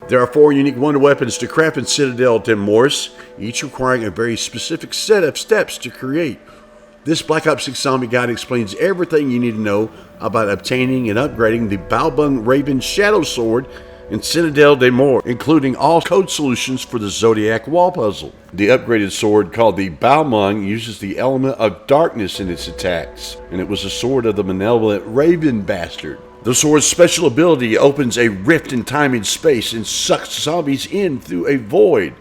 There are 4 unique wonder weapons to craft in Citadelle de Morts, each requiring a very specific set of steps to create. This Black Ops 6 Zombie Guide explains everything you need to know about obtaining and upgrading the Balmung Raven Shadow Sword in Citadelle de Morts, including all code solutions for the Zodiac wall puzzle. The upgraded sword, called the Balmung, uses the element of darkness in its attacks, and it was the sword of the malevolent Raven Bastard. The sword's special ability opens a rift in time and space and sucks zombies in through a void.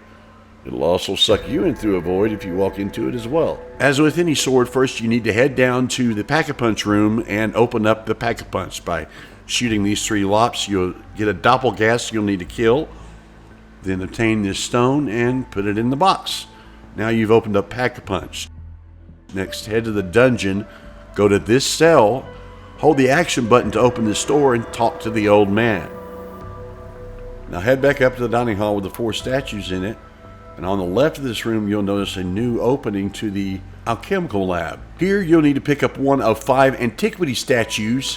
It'll also suck you in through a void if you walk into it as well. As with any sword, first you need to head down to the Pack-a-Punch room and open up the Pack-a-Punch. By shooting these 3 lops, you'll get a doppelgast you'll need to kill. Then obtain this stone and put it in the box. Now you've opened up Pack-a-Punch. Next, head to the dungeon, go to this cell, hold the action button to open this door, and talk to the old man. Now head back up to the dining hall with the 4 statues in it. And on the left of this room, you'll notice a new opening to the alchemical lab. Here, you'll need to pick up one of 5 antiquity statues,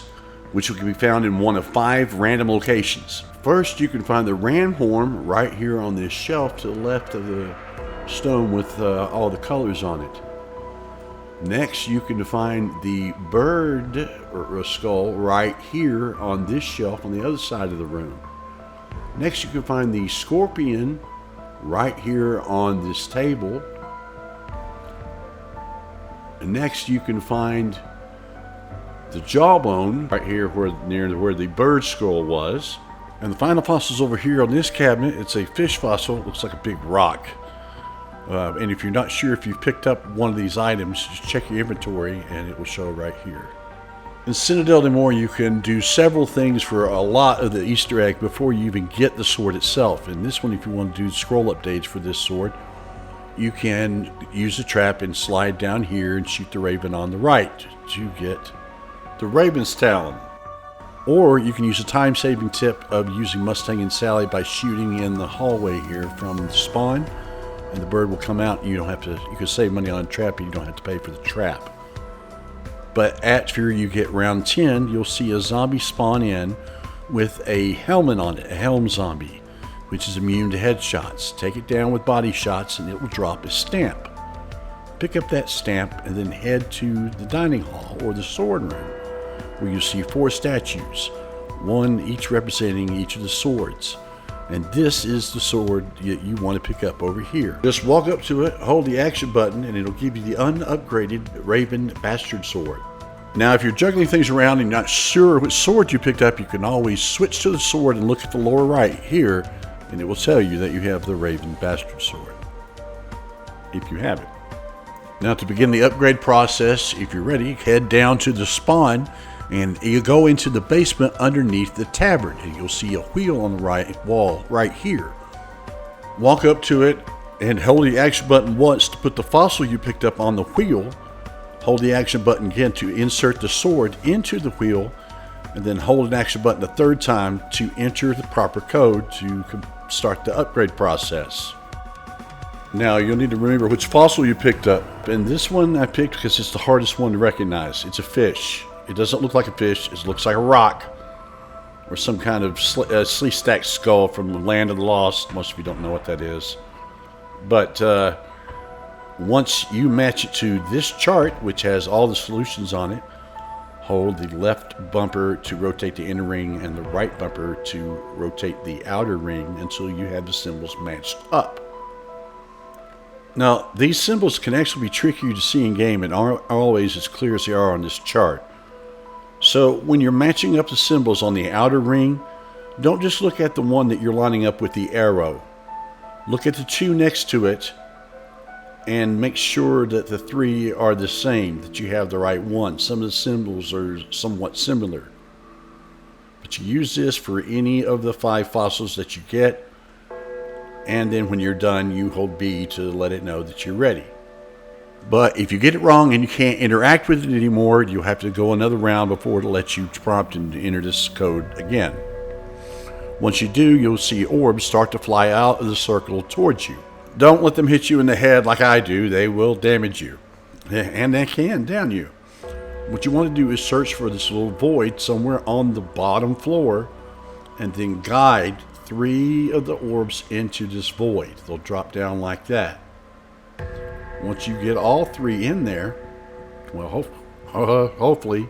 which can be found in one of 5 random locations. First, you can find the ram horn right here on this shelf to the left of the stone with all the colors on it. Next, you can find the bird or skull right here on this shelf on the other side of the room. Next, you can find the scorpion right here on this table. And next you can find the jawbone right here near where the bird skull was. And the final fossil's over here on this cabinet. It's a fish fossil. It looks like a big rock. And if you're not sure if you've picked up one of these items, just check your inventory and it will show right here. In Citadelle de Morts, you can do several things for a lot of the Easter egg before you even get the sword itself. In this one, if you want to do scroll updates for this sword, you can use the trap and slide down here and shoot the raven on the right to get the raven's talon. Or you can use a time-saving tip of using Mustang and Sally by shooting in the hallway here from the spawn, and the bird will come out. You can save money on a trap, and you don't have to pay for the trap. But after you get round 10, you'll see a zombie spawn in with a helmet on it, a helm zombie, which is immune to headshots. Take it down with body shots and it will drop a stamp. Pick up that stamp and then head to the dining hall or the sword room, where you see 4 statues, one each representing each of the swords. And this is the sword that you want to pick up over here. Just walk up to it, hold the action button, and it'll give you the unupgraded Raven Bastard Sword. Now, if you're juggling things around and you're not sure which sword you picked up, you can always switch to the sword and look at the lower right here, and it will tell you that you have the Raven Bastard Sword, if you have it. Now, to begin the upgrade process, if you're ready, head down to the spawn, and you go into the basement underneath the tavern, and you'll see a wheel on the right wall right here. Walk up to it and hold the action button once to put the fossil you picked up on the wheel. Hold the action button again to insert the sword into the wheel, and then hold an action button a 3rd time to enter the proper code to start the upgrade process. Now, you'll need to remember which fossil you picked up, and this one I picked because it's the hardest one to recognize. It's a fish. It doesn't look like a fish. It looks like a rock or some kind of slee-stacked skull from the Land of the Lost. Most of you don't know what that is. But once you match it to this chart, which has all the solutions on it, hold the left bumper to rotate the inner ring and the right bumper to rotate the outer ring until you have the symbols matched up. Now, these symbols can actually be trickier to see in game and aren't always as clear as they are on this chart. So when you're matching up the symbols on the outer ring, don't just look at the one that you're lining up with the arrow. Look at the 2 next to it and make sure that the 3 are the same, that you have the right one. Some of the symbols are somewhat similar. But you use this for any of the 5 fossils that you get, and then when you're done, you hold B to let it know that you're ready. But if you get it wrong and you can't interact with it anymore, you'll have to go another round before it'll let you prompt and enter this code again. Once you do, you'll see orbs start to fly out of the circle towards you. Don't let them hit you in the head like I do. They will damage you. And they can down you. What you want to do is search for this little void somewhere on the bottom floor and then guide 3 of the orbs into this void. They'll drop down like that. Once you get all 3 in there, well, hopefully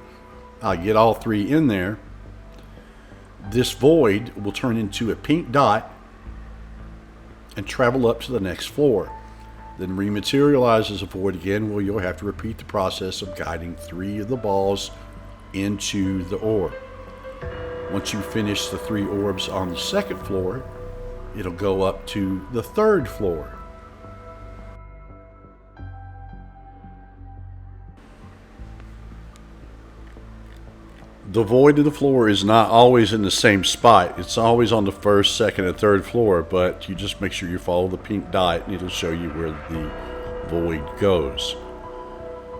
I'll get all 3 in there, this void will turn into a pink dot and travel up to the next floor. Then rematerialize as a void again, where you'll have to repeat the process of guiding 3 of the balls into the orb. Once you finish the 3 orbs on the second floor, it'll go up to the 3rd floor. The void of the floor is not always in the same spot. It's always on the 1st, 2nd, and 3rd floor, but you just make sure you follow the pink dot and it'll show you where the void goes.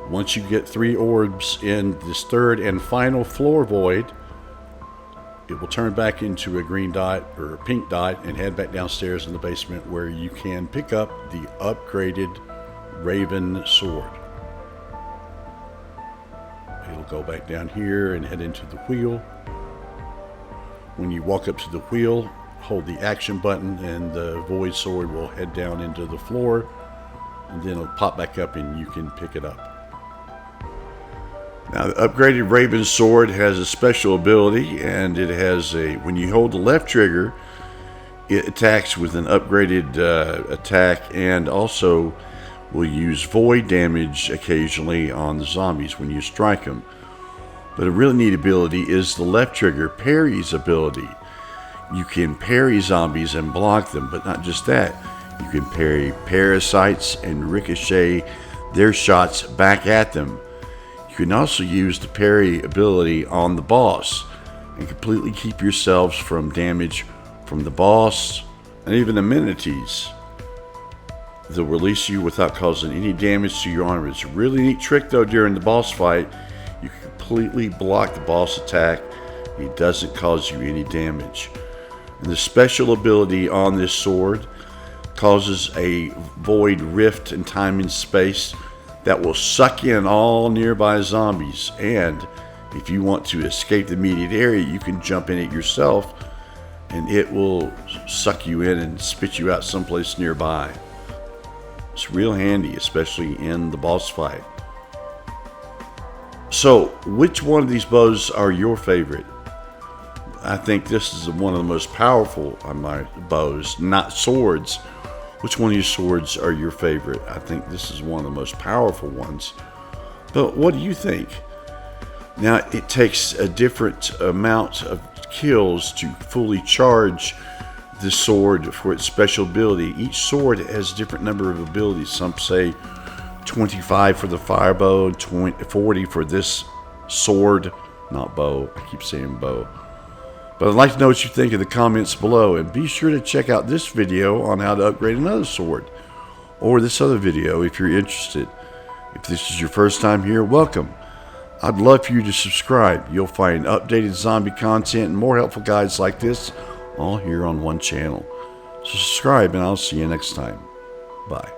Once you get 3 orbs in this 3rd and final floor void, it will turn back into a green dot or a pink dot and head back downstairs in the basement, where you can pick up the upgraded Raven Sword. It'll go back down here and head into the wheel. When you walk up to the wheel, hold the action button and the void sword will head down into the floor, and then it'll pop back up and you can pick it up. Now, the upgraded Raven Sword has a special ability, and it has when you hold the left trigger, it attacks with an upgraded attack, and also will use void damage occasionally on the zombies when you strike them. But a really neat ability is the left trigger parry's ability. You can parry zombies and block them, but not just that. You can parry parasites and ricochet their shots back at them. You can also use the parry ability on the boss and completely keep yourselves from damage from the boss and even amenities. They'll release you without causing any damage to your armor. It's a really neat trick though. During the boss fight, you can completely block the boss attack. He doesn't cause you any damage. And the special ability on this sword causes a void rift in time and space that will suck in all nearby zombies. And if you want to escape the immediate area, you can jump in it yourself and it will suck you in and spit you out someplace nearby. It's real handy, especially in the boss fight. So, which one of these bows are your favorite? I think this is one of the most powerful of my bows, not swords. Which one of your swords are your favorite? I think this is one of the most powerful ones. But what do you think? Now, it takes a different amount of kills to fully charge the sword for its special ability. Each sword has a different number of abilities. Some say 25 for the fire bow, 40 for this sword, not bow. I keep saying bow. But I'd like to know what you think in the comments below, and be sure to check out this video on how to upgrade another sword, or this other video if you're interested. If this is your first time here, welcome. I'd love for you to subscribe. You'll find updated zombie content and more helpful guides like this all here on one channel. So subscribe, and I'll see you next time. Bye.